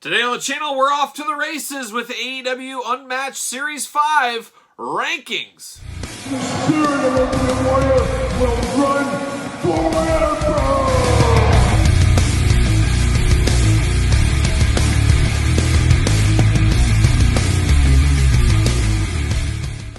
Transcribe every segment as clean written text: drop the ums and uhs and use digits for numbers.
Today on the channel, we're off to the races with AEW Unmatched Series 5 Rankings. The spirit of Ultimate Warrior will run forever!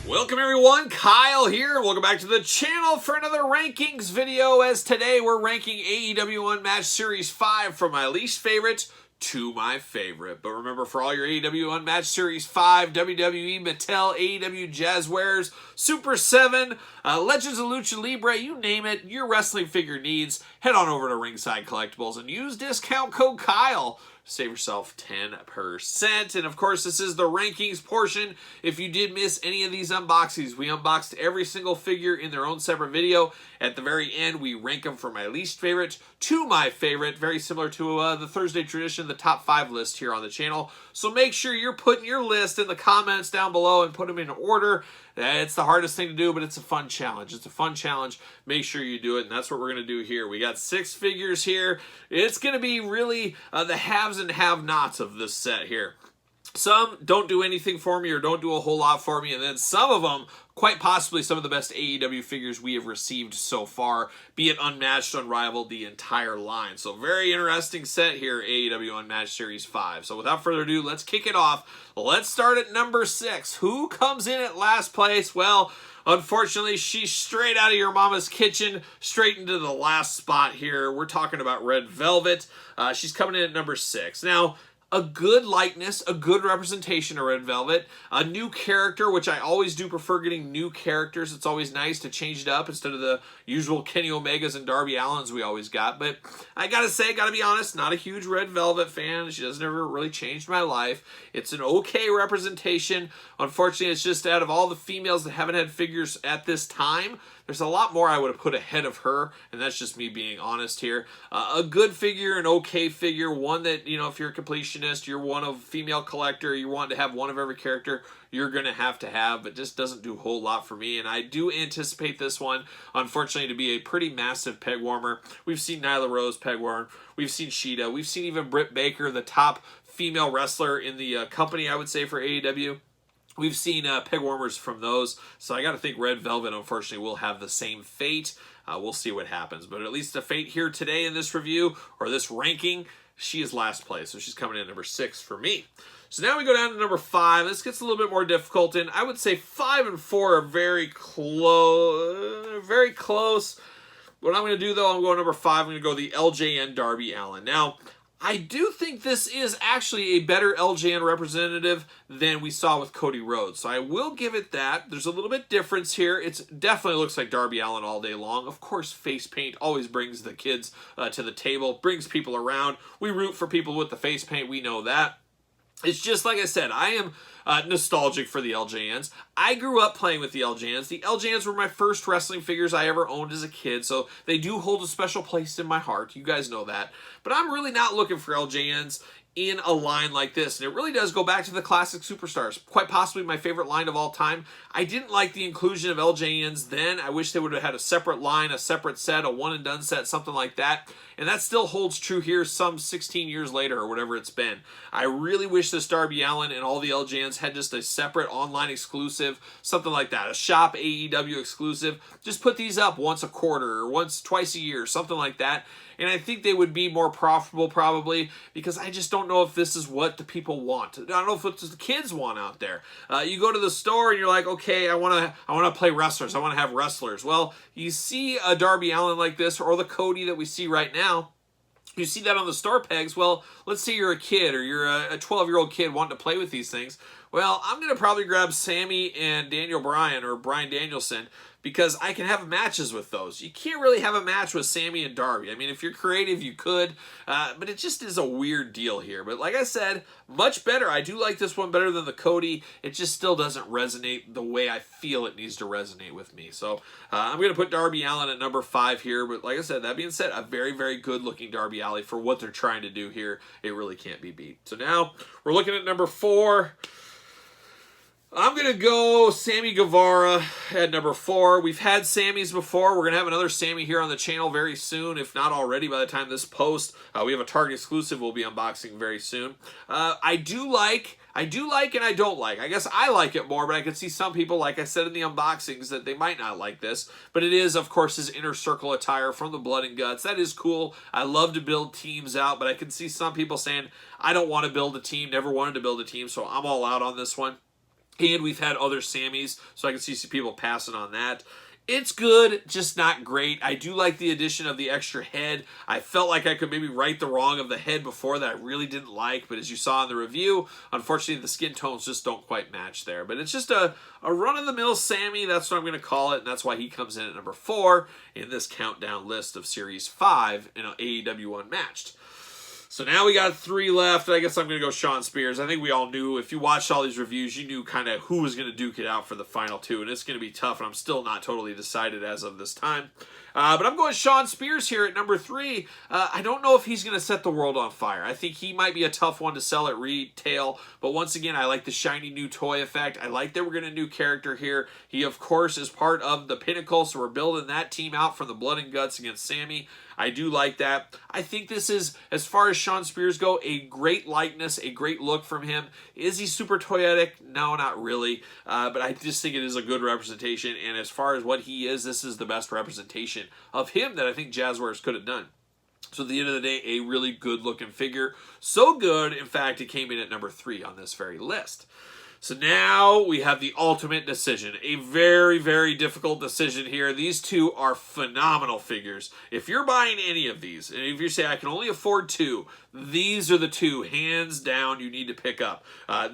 Welcome everyone, Kyle here. Welcome back to the channel for another rankings video, as today we're ranking AEW Unmatched Series 5 from my least favorite to my favorite. But remember, for all your AEW Unmatched Series 5, WWE, Mattel, AEW Jazzwares, Super 7, Legends of Lucha Libre, you name it, your wrestling figure needs, head on over to Ringside Collectibles and use discount code Kyle. Save yourself 10%. And of course, this is the rankings portion. If you did miss any of these unboxings, we unboxed every single figure in their own separate video. At the very end, we rank them from my least favorite to my favorite. Very similar to the Thursday tradition, the top 5 list here on the channel. So make sure you're putting your list in the comments down below and put them in order. It's the hardest thing to do, but it's a fun challenge. It's a fun challenge. Make sure you do it, and that's what we're going to do here. We got 6 figures here. It's going to be really the haves and have-nots of this set here. Some don't do anything for me or don't do a whole lot for me, and then some of them, quite possibly some of the best AEW figures we have received so far, be it unmatched, unrivaled, the entire line. So very interesting set here, AEW Unmatched Series 5. So without further ado, let's kick it off. Let's start at number 6. Who comes in at last place? Well, unfortunately, she's straight out of your mama's kitchen, straight into the last spot here. We're talking about Red Velvet. She's coming in at number 6. Now, a good likeness, a good representation of Red Velvet, a new character, which I always do prefer getting new characters. It's always nice to change it up instead of the usual Kenny Omegas and Darby Allens we always got. But I gotta say, gotta be honest, not a huge Red Velvet fan. She doesn't ever really change my life. It's an okay representation. Unfortunately, it's just out of all the females that haven't had figures at this time, there's a lot more I would have put ahead of her, and that's just me being honest here. A good figure, an okay figure, one that, you know, if you're a completionist, you're one of female collector, you want to have one of every character, you're going to have, but just doesn't do a whole lot for me. And I do anticipate this one, unfortunately, to be a pretty massive peg warmer. We've seen Nyla Rose peg warm. We've seen Sheeta. We've seen even Britt Baker, the top female wrestler in the company, I would say, for AEW. We've seen peg warmers from those, so I got to think Red Velvet, unfortunately, will have the same fate. We'll see what happens, but at least the fate here today in this review, or this ranking, she is last place, so she's coming in at number 6 for me. So now we go down to number 5. This gets a little bit more difficult, and I would say 5 and 4 are very close. Very close. What I'm going to do, though, I'm going number 5. I'm going to go the LJN Darby Allen. Now, I do think this is actually a better LJN representative than we saw with Cody Rhodes. So I will give it that. There's a little bit difference here. It definitely looks like Darby Allen all day long. Of course, face paint always brings the kids to the table, brings people around. We root for people with the face paint. We know that. It's just like I said, I am nostalgic for the LJNs. I grew up playing with the LJNs. The LJNs were my first wrestling figures I ever owned as a kid, so they do hold a special place in my heart. You guys know that. But I'm really not looking for LJNs in a line like this, and it really does go back to the classic superstars. Quite possibly my favorite line of all time. I didn't like the inclusion of LJNs then. I wish they would have had a separate line, a separate set, a one-and-done set, something like that. And that still holds true here some 16 years later or whatever it's been. I really wish this Darby Allen and all the LJNs had just a separate online exclusive, something like that, a shop AEW exclusive. Just put these up once a quarter or twice a year, something like that. And I think they would be more profitable probably, because I just don't know if this is what the people want. I don't know if it's what the kids want out there. You go to the store and you're like, okay, I want to play wrestlers. I want to have wrestlers. Well, you see a Darby Allen like this, or the Cody that we see right now. You see that on the store pegs. Well, let's say you're a kid, or you're a 12-year-old kid wanting to play with these things. Well, I'm going to probably grab Sammy and Daniel Bryan, or Bryan Danielson, because I can have matches with those. You can't really have a match with Sammy and Darby. I mean, if you're creative, you could, but it just is a weird deal here. But like I said, much better. I do like this one better than the Cody. It just still doesn't resonate the way I feel it needs to resonate with me. So I'm going to put Darby Allen at number 5 here. But like I said, that being said, a very, very good-looking Darby Allin for what they're trying to do here. It really can't be beat. So now we're looking at number 4. I'm going to go Sammy Guevara at number 4. We've had Sammys before. We're going to have another Sammy here on the channel very soon, if not already by the time this posts. We have a Target exclusive we'll be unboxing very soon. I do like and I don't like. I guess I like it more, but I can see some people, like I said in the unboxings, that they might not like this. But it is, of course, his Inner Circle attire from the Blood and Guts. That is cool. I love to build teams out, but I can see some people saying, I don't want to build a team, never wanted to build a team, so I'm all out on this one. And we've had other Sammys, so I can see some people passing on that. It's good, just not great. I do like the addition of the extra head. I felt like I could maybe right the wrong of the head before that I really didn't like, but as you saw in the review, unfortunately the skin tones just don't quite match there. But it's just a run-of-the-mill Sammy, that's what I'm going to call it, and that's why he comes in at number 4 in this countdown list of Series 5 in AEW Unmatched. So now we got 3 left. I guess I'm going to go Shawn Spears. I think we all knew, if you watched all these reviews, you knew kind of who was going to duke it out for the final 2, and it's going to be tough, and I'm still not totally decided as of this time. But I'm going Shawn Spears here at number 3. I don't know if he's going to set the world on fire. I think he might be a tough one to sell at retail, but once again, I like the shiny new toy effect. I like that we're getting a new character here. He, of course, is part of the Pinnacle, so we're building that team out from the Blood and Guts against Sammy. I do like that. I think this is, as far as Shawn Spears go, a great likeness, a great look from him. Is he super toyetic? No, not really. But I just think it is a good representation. And as far as what he is, this is the best representation of him that I think Jazzwares could have done. So at the end of the day, a really good looking figure. So good, in fact, it came in at number 3 on this very list. So now we have the ultimate decision. A very, very difficult decision here. These two are phenomenal figures. If you're buying any of these, and if you say, I can only afford 2, these are the 2, hands down, you need to pick up.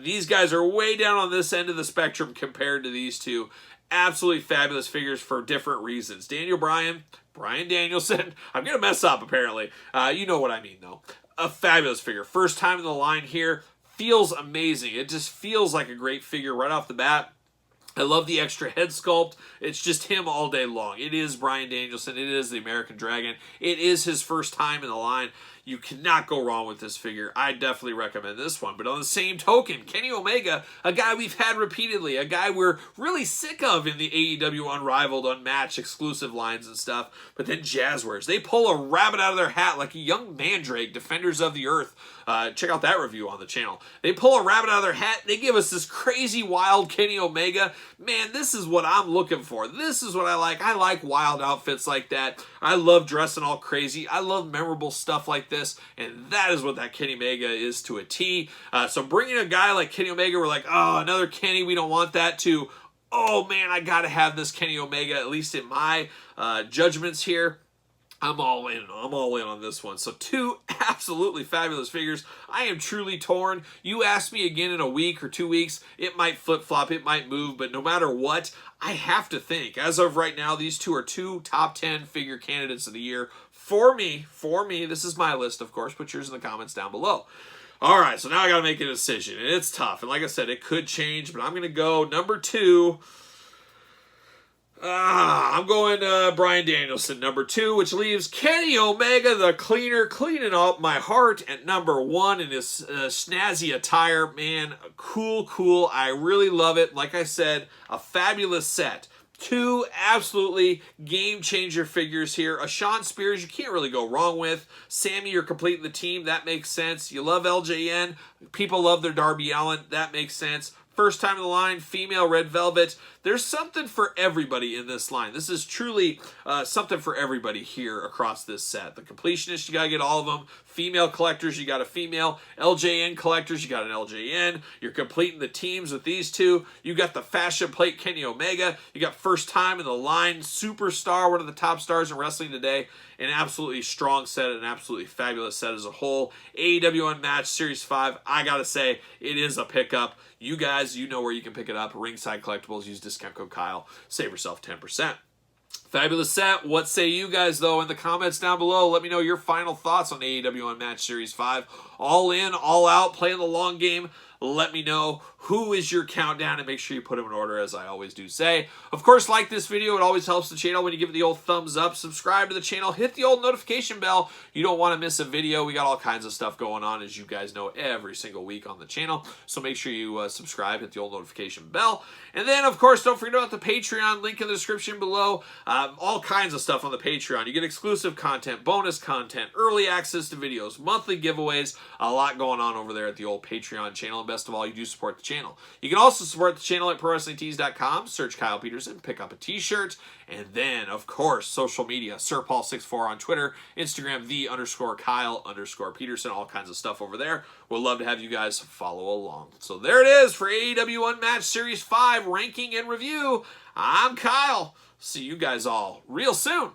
These guys are way down on this end of the spectrum compared to these two. Absolutely fabulous figures for different reasons. Daniel Bryan, Bryan Danielson. I'm going to mess up, apparently. You know what I mean, though. A fabulous figure. First time in the line here. Feels amazing. It just feels like a great figure right off the bat. I love the extra head sculpt. It's just him all day long. It is Bryan Danielson. It is the American Dragon. It is his first time in the line. You cannot go wrong with this figure. I definitely recommend this one. But on the same token, Kenny Omega, a guy we've had repeatedly, a guy we're really sick of in the AEW Unrivaled, Unmatched, exclusive lines and stuff. But then Jazzwares, they pull a rabbit out of their hat like a young mandrake, Defenders of the Earth. Check out that review on the channel. They pull a rabbit out of their hat. They give us this crazy, wild Kenny Omega. Man, this is what I'm looking for. This is what I like. I like wild outfits like that. I love dressing all crazy. I love memorable stuff like this, and that is what that Kenny Omega is to a T. So bringing a guy like Kenny Omega, we're like, oh, another Kenny, we don't want that, to, oh man, I gotta have this Kenny Omega, at least in my judgments here. I'm all in. I'm all in on this one. So 2 absolutely fabulous figures. I am truly torn. You ask me again in a week or 2 weeks, it might flip-flop, it might move, but no matter what, I have to think. As of right now, these 2 are 2 top 10 figure candidates of the year. For me, this is my list, of course. Put yours in the comments down below. All right, so now I got to make a decision, and it's tough. And like I said, it could change, but I'm going to go number 2. I'm going Bryan Danielson, number 2, which leaves Kenny Omega, the cleaner, cleaning up my heart at number 1 in his snazzy attire. Man, cool. I really love it. Like I said, a fabulous set. 2 absolutely game-changer figures here. A Shawn Spears, you can't really go wrong with. Sammy, you're completing the team. That makes sense. You love LJN. People love their Darby Allen. That makes sense. First time in the line, female Red Velvet. There's something for everybody in this line. This is truly something for everybody here across this set. The completionists, you got to get all of them. Female collectors, you got a female. LJN collectors, you got an LJN. You're completing the teams with these 2. You got the fashion plate Kenny Omega. You got first time in the line, superstar, one of the top stars in wrestling today. An absolutely strong set, an absolutely fabulous set as a whole. AEW Unmatched Series 5, I got to say, it is a pickup. You guys, you know where you can pick it up. Ringside Collectibles. Use discount code Kyle. Save yourself 10%. Fabulous set. What say you guys, though, in the comments down below? Let me know your final thoughts on AEW Unmatched Series 5. All in, all out, playing the long game. Let me know who is your countdown, and make sure you put them in order, as I always do say. Of course, like this video. It always helps the channel when you give it the old thumbs up. Subscribe to the channel. Hit the old notification bell. You don't want to miss a video. We got all kinds of stuff going on, as you guys know, every single week on the channel. So make sure you subscribe, hit the old notification bell. And then, of course, don't forget about the Patreon. Link in the description below. All kinds of stuff on the Patreon. You get exclusive content, bonus content, early access to videos, monthly giveaways. A lot going on over there at the old Patreon channel. And best of all, you do support the channel. You can also support the channel at ProWrestlingTees.com. Search Kyle Peterson, pick up a t-shirt. And then, of course, social media. SirPaul64 on Twitter, Instagram, _Kyle_Peterson. All kinds of stuff over there. We'd love to have you guys follow along. So there it is for AEW Unmatched Series 5 ranking and review. I'm Kyle. See you guys all real soon.